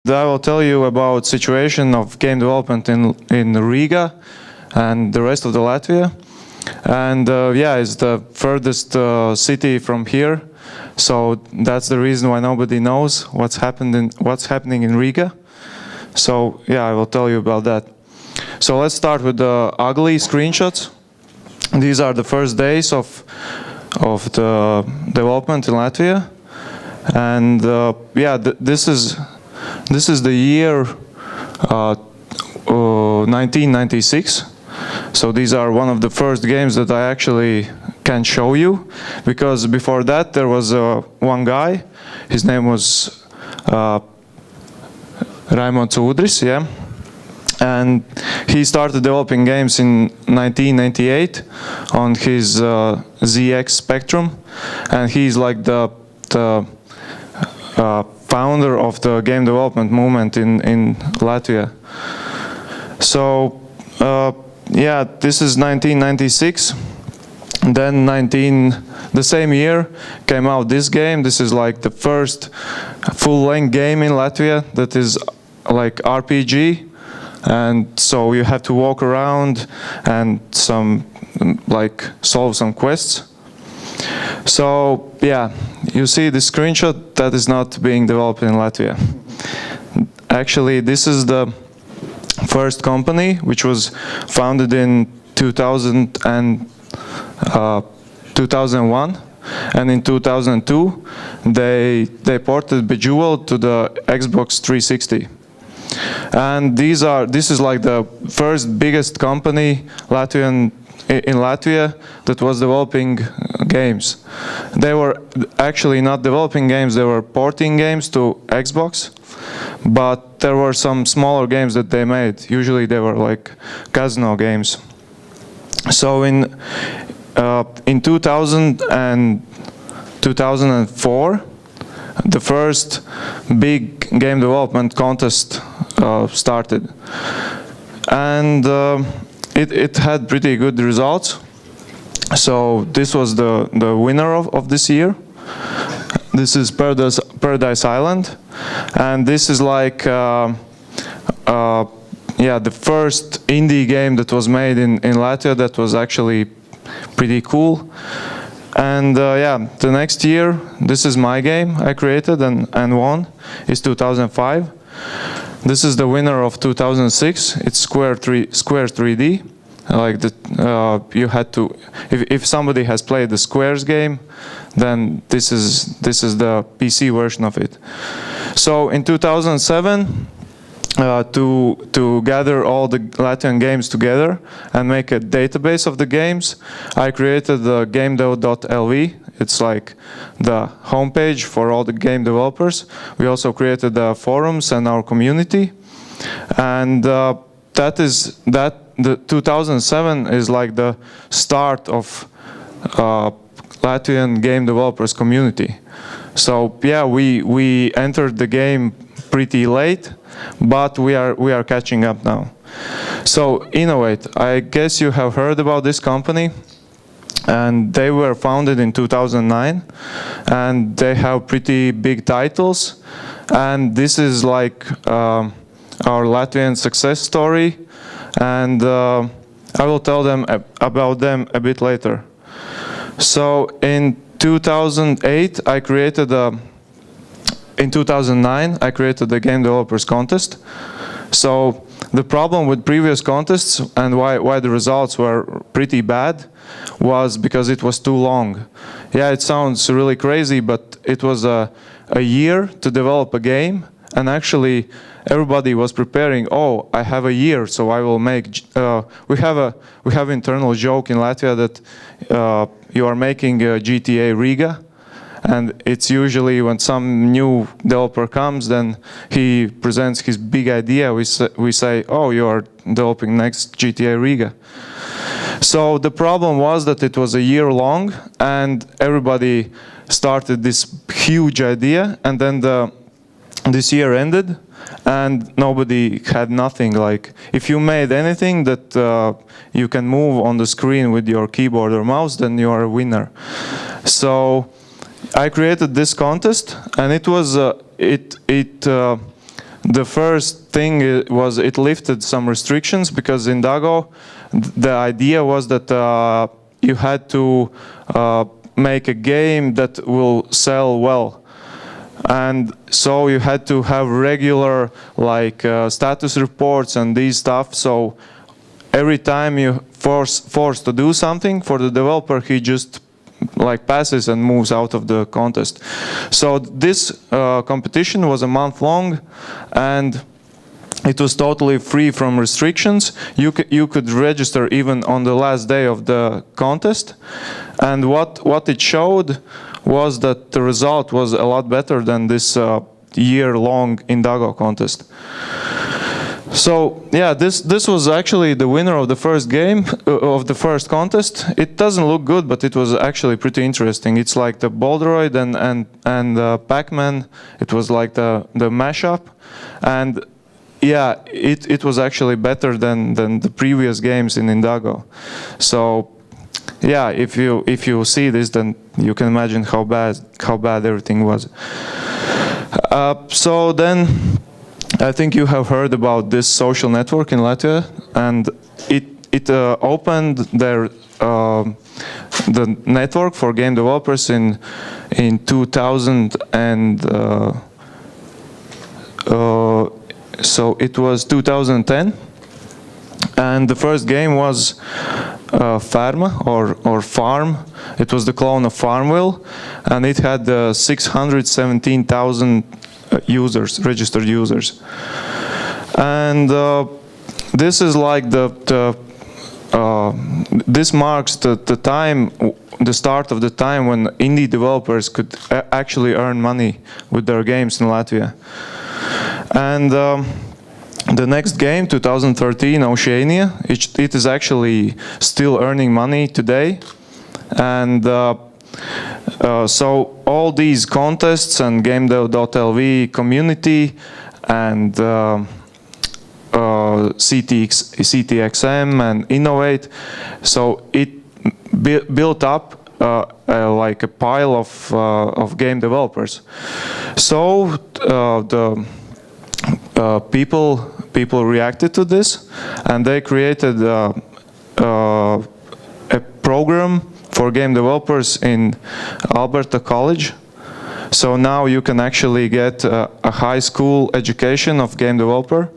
I will tell you about situation of game development in Riga and the rest of the Latvia. And yeah, it's the furthest city from here, so that's the reason why nobody knows what's happening in Riga. So yeah, I will tell you about that. So let's start with the ugly screenshots. These are the first days of the development in Latvia, and yeah, this is the year 1996. So these are one of the first games that I actually can show you, because before that there was one guy. His name was Udris, yeah. And he started developing games in 1998 on his ZX Spectrum, and he's like the founder of the game development movement in Latvia. So yeah, this is 1996. Then the same year came out this game. This is like the first full-length game in Latvia that is like RPG. And so you have to walk around and solve some quests. So yeah, you see the screenshot that is not being developed in Latvia. Actually, this is the first company which was founded in 2001, and in 2002 they ported Bejeweled to the Xbox 360. And this is like the first biggest company in Latvia that was developing games. They were actually not developing games, they were porting games to Xbox, but there were some smaller games that they made. Usually they were like casino games. So in 2000 and 2004, the first big game development contest started, and it had pretty good results. So this was the winner of this year. This is Paradise Island, and this is like yeah, the first indie game that was made in Latvia that was actually pretty cool. And yeah, the next year, this is my game I created and won, is 2005. This is the winner of 2006. It's Square 3D. Like you had to, if somebody has played the Squares game, then this is the PC version of it. So in 2007, to gather all the Latvian games together and make a database of the games, I created the gamedev.lv. It's like the homepage for all the game developers. We also created the forums and our community, and the 2007 is like the start of Latvian game developers community. So yeah, we entered the game pretty late, but we are catching up now. So Innovate, I guess you have heard about this company, and they were founded in 2009, and they have pretty big titles, and this is like our Latvian success story, and I will tell them about them a bit later. So in 2008 in 2009, I created the Game Developers Contest. So the problem with previous contests and why the results were pretty bad was because it was too long. Yeah, it sounds really crazy, but it was a year to develop a game, and actually everybody was preparing, oh, I have a year, so I will make, we have internal joke in Latvia that you are making a GTA Riga. And it's usually when some new developer comes, then he presents his big idea. We say, oh, you are developing next GTA Riga. So the problem was that it was a year long, and everybody started this huge idea, and then this year ended, and nobody had nothing. Like, if you made anything that you can move on the screen with your keyboard or mouse, then you are a winner. So I created this contest, and it was the first thing was it lifted some restrictions, because in Dago, the idea was that you had to make a game that will sell well. And so you had to have regular status reports and these stuff. So every time you forced to do something for the developer, he just passes and moves out of the contest. So this competition was a month long, and it was totally free from restrictions. You could register even on the last day of the contest, and what it showed was that the result was a lot better than this year-long Indago contest. So yeah, this was actually the winner of the first game, of the first contest. It doesn't look good, but it was actually pretty interesting. It's like the Boldroid and Pac-Man. It was like the mashup, and yeah, it was actually better than the previous games in Indago. So yeah, if you see this, then you can imagine how bad everything was. So then, I think you have heard about this social network in Latvia, and it opened the network for game developers in 2000 and so it was 2010, and the first game was Farma or Farm. It was the clone of Farmville, and it had 617,000 users, registered users. And this is like this marks the time, the start of the time when indie developers could actually earn money with their games in Latvia. And the next game, 2013, Oceania, it is actually still earning money today. And so all these contests and gamedev.lv community and CTXM and Innovate, so it built up like a pile of game developers. So the people reacted to this, and they created a program for game developers in Alberta College. So now you can actually get a high school education of game developer,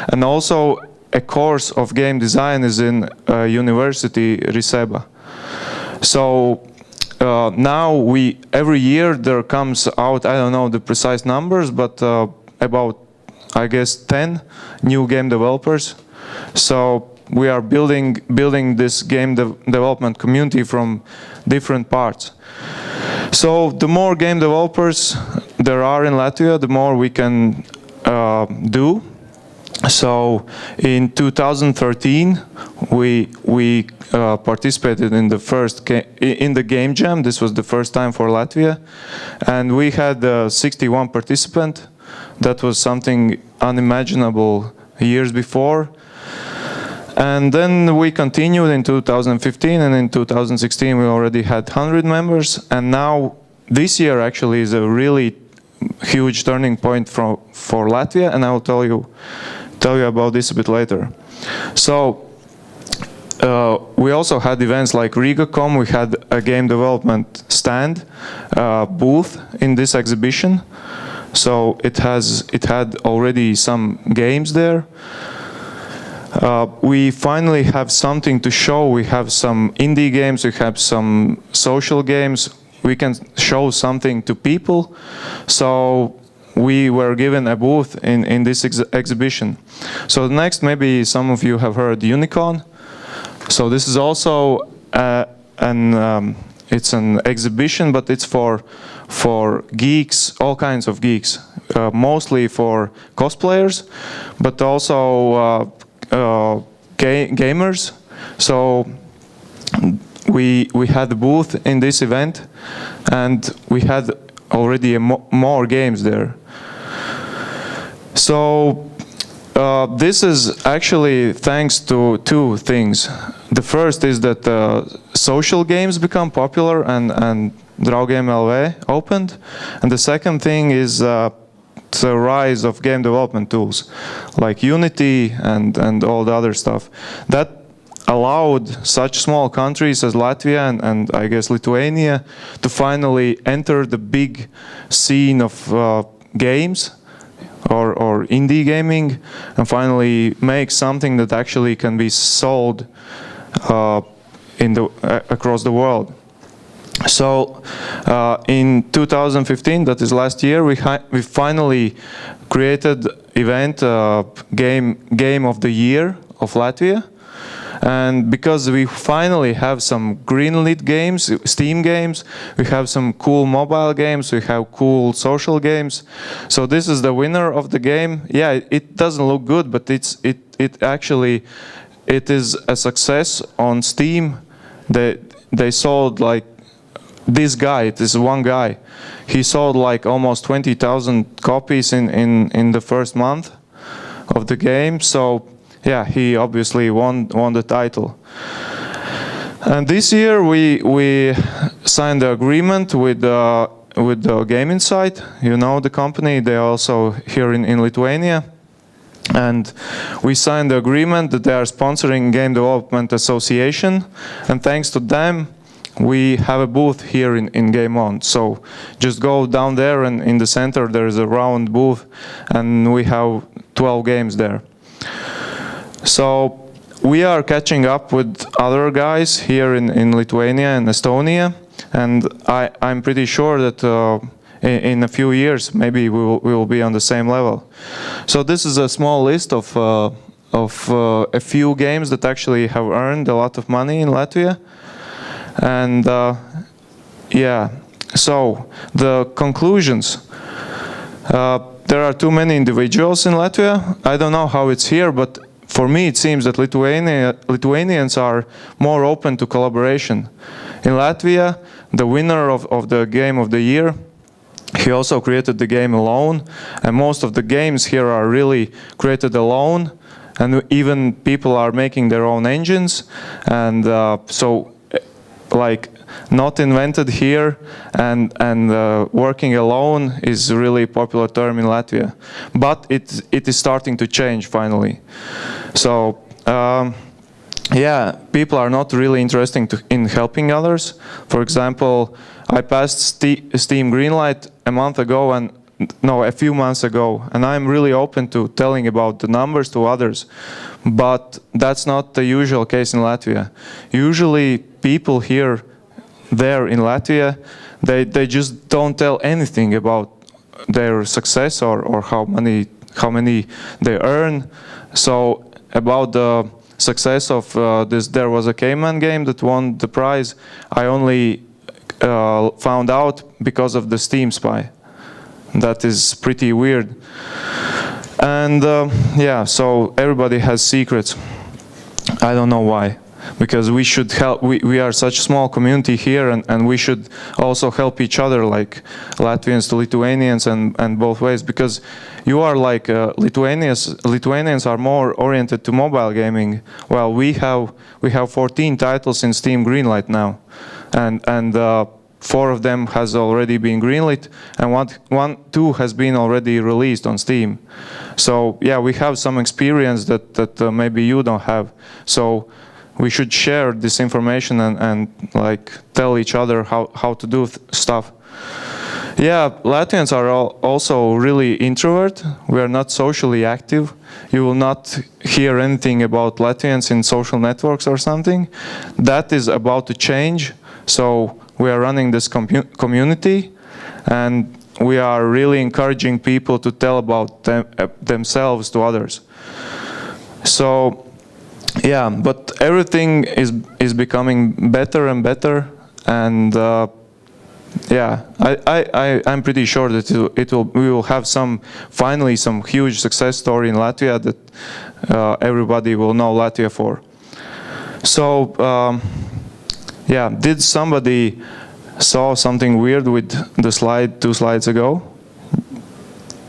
and also a course of game design is in University Riseba. So now every year there comes out, I don't know the precise numbers, but about, I guess, 10 new game developers. So we are building this game development community from different parts. So the more game developers there are in Latvia, the more we can do. So in 2013, we participated in the first in the Game Jam. This was the first time for Latvia, and we had 61 participants. That was something unimaginable years before. And then we continued in 2015, and in 2016 we already had 100 members. And now this year actually is a really huge turning point for Latvia, and I will tell you about this a bit later. So we also had events like RigaCom. We had a game development stand booth in this exhibition. So it had already some games there. We finally have something to show. We have some indie games, we have some social games. We can show something to people. So we were given a booth in this exhibition. So next, maybe some of you have heard Unicorn. So this is also it's an exhibition, but it's for geeks, all kinds of geeks, mostly for cosplayers, but also gamers. So we had a booth in this event, and we had already more games there. So this is actually thanks to two things. The first is that social games become popular, and Draugiem LV opened, and the second thing is the rise of game development tools like Unity and all the other stuff. That allowed such small countries as Latvia and I guess Lithuania to finally enter the big scene of games or indie gaming, and finally make something that actually can be sold across the world. So in 2015, that is last year, we finally created event Game of the Year of Latvia. And because we finally have some greenlit games, Steam games, we have some cool mobile games, we have cool social games. So this is the winner of the game. Yeah, it doesn't look good, but it actually is a success on Steam. They sold like this guy. This one guy. He sold like almost 20,000 copies in the first month of the game. So yeah, he obviously won the title. And this year we signed the agreement with the Game Insight. You know the company. They're also here in Lithuania. And we signed the agreement that they are sponsoring Game Development Association. And thanks to them, we have a booth here in GameOn. So just go down there, and in the center there is a round booth, and we have 12 games there. So we are catching up with other guys here in Lithuania and Estonia, and I'm pretty sure that in a few years maybe we will be on the same level. So this is a small list of a few games that actually have earned a lot of money in Latvia. And yeah, so the conclusions. There are too many individuals in Latvia. I don't know how it's here, but for me it seems that Lithuanians are more open to collaboration. In Latvia, the winner of the Game of the Year, he also created the game alone, and most of the games here are really created alone, and even people are making their own engines, and so like not invented here, and working alone is a really popular term in Latvia, but it is starting to change finally. So yeah, people are not really interested in helping others. For example, I passed Steam Greenlight a few months ago, and I'm really open to telling about the numbers to others, but that's not the usual case in Latvia. Usually people there in Latvia, they just don't tell anything about their success or how many they earn. So about the success of there was a Cayman game that won the prize. I only found out because of the Steam Spy. That is pretty weird. And yeah, so everybody has secrets. I don't know why. Because we should help, we are such a small community here, and we should also help each other, like Latvians to Lithuanians, and both ways. Because you are like Lithuanians are more oriented to mobile gaming, while we have 14 titles in Steam Greenlight now, and 4 of them has already been greenlit, and two has been already released on Steam. So yeah, we have some experience that maybe you don't have. So we should share this information and like tell each other how to do stuff. Yeah, Latvians are also really introvert. We are not socially active. You will not hear anything about Latvians in social networks or something. That is about to change. So we are running this community, and we are really encouraging people to tell about themselves to others. So yeah, but everything is becoming better and better, and yeah, I'm pretty sure that we will have finally some huge success story in Latvia that everybody will know Latvia for. So yeah, did somebody saw something weird with the slide 2 slides ago?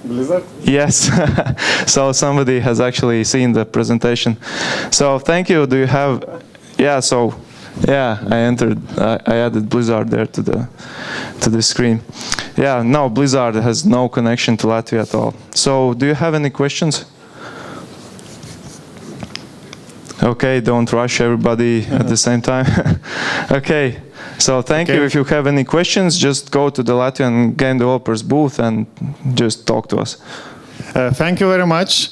Blizzard? Yes. So somebody has actually seen the presentation. So thank you. Do you have? Yeah. So Yeah, I added Blizzard there to the screen. Yeah, no, Blizzard has no connection to Latvia at all. So, do you have any questions? Okay, don't rush everybody at the same time. Okay, so thank you. If you have any questions, just go to the Latvian game developers booth and just talk to us. Thank you very much.